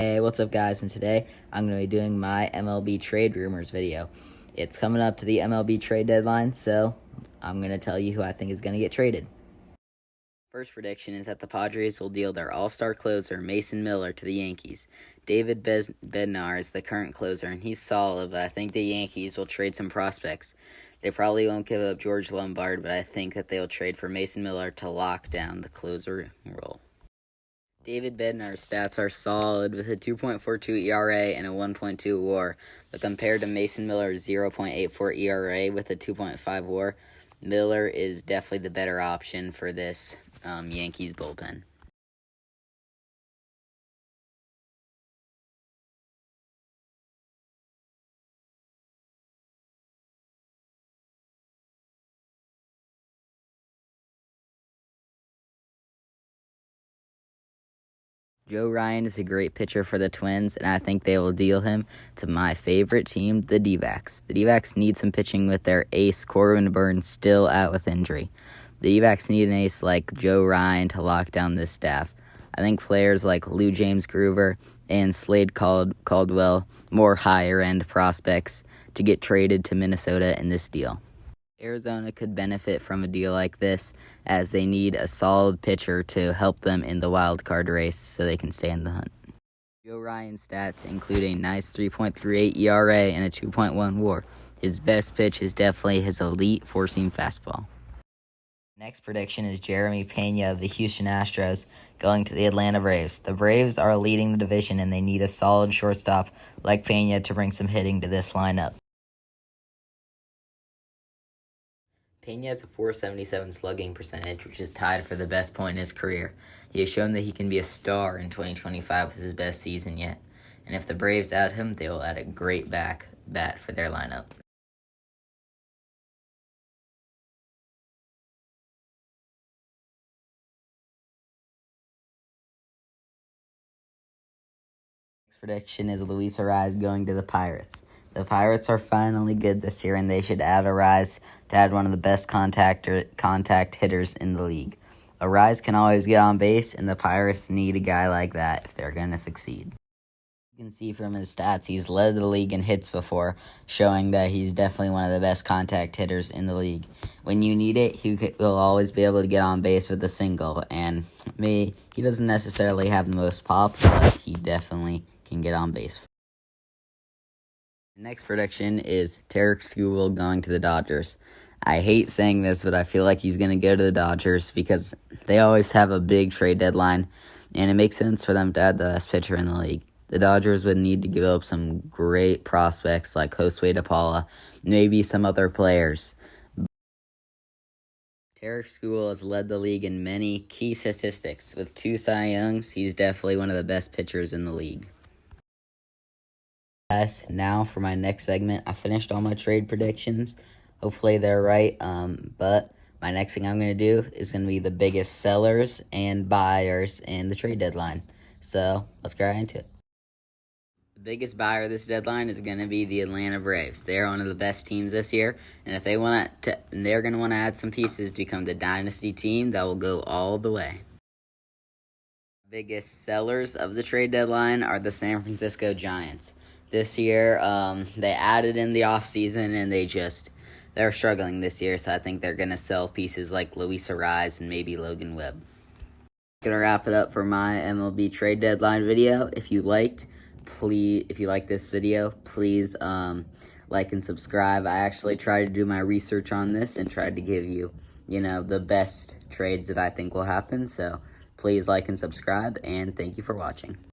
Hey, what's up guys, and today I'm going to be doing my MLB Trade Rumors video. It's coming up to the MLB trade deadline, so I'm going to tell you who I think is going to get traded. First prediction is that the Padres will deal their all-star closer Mason Miller to the Yankees. David Bednar is the current closer, and he's solid, but I think the Yankees will trade some prospects. They probably won't give up George Lombard, but I think that they'll trade for Mason Miller to lock down the closer role. David Bednar's stats are solid with a 2.42 ERA and a 1.2 WAR, but compared to Mason Miller's 0.84 ERA with a 2.5 WAR, Miller is definitely the better option for this Yankees bullpen. Joe Ryan is a great pitcher for the Twins, and I think they will deal him to my favorite team, the D-backs. The D-backs need some pitching with their ace, Corbin Burns, still out with injury. The D-backs need an ace like Joe Ryan to lock down this staff. I think players like Lou James Groover and Slade Caldwell, more higher-end prospects, to get traded to Minnesota in this deal. Arizona could benefit from a deal like this, as they need a solid pitcher to help them in the wild card race so they can stay in the hunt. Joe Ryan's stats include a nice 3.38 ERA and a 2.1 WAR. His best pitch is definitely his elite four-seam fastball. Next prediction is Jeremy Pena of the Houston Astros going to the Atlanta Braves. The Braves are leading the division, and they need a solid shortstop like Pena to bring some hitting to this lineup. Pena has a .477 slugging percentage, which is tied for the best point in his career. He has shown that he can be a star in 2025 with his best season yet. And if the Braves add him, they will add a great bat for their lineup. Next prediction is Luis Arraez going to the Pirates. The Pirates are finally good this year, and they should add Arraez to add one of the best contact hitters in the league. Arraez can always get on base, and the Pirates need a guy like that if they're going to succeed. You can see from his stats, he's led the league in hits before, showing that he's definitely one of the best contact hitters in the league. When you need it, he will always be able to get on base with a single, and he doesn't necessarily have the most pop, but he definitely can get on base. Next prediction is Tarek Skubal going to the Dodgers. I hate saying this, but I feel like he's going to go to the Dodgers because they always have a big trade deadline, and it makes sense for them to add the best pitcher in the league. The Dodgers would need to give up some great prospects like Josue DePaula, maybe some other players. Tarek Skubal has led the league in many key statistics. With 2 Cy Youngs, he's definitely one of the best pitchers in the league. Guys, now for my next segment. I finished all my trade predictions. Hopefully they're right, but my next thing I'm going to do is going to be the biggest sellers and buyers in the trade deadline. So let's get right into it. The biggest buyer this deadline is going to be the Atlanta Braves. They're one of the best teams this year, and if they they're going to want to add some pieces to become the dynasty team that will go all the way. Biggest sellers of the trade deadline are the San Francisco Giants. This year, they added in the offseason, and they're struggling this year, so I think they're going to sell pieces like Luis Arraez and maybe Logan Webb. I'm going to wrap it up for my MLB trade deadline video. If you liked this video, please like and subscribe. I actually tried to do my research on this and tried to give you, the best trades that I think will happen. So please like and subscribe, and thank you for watching.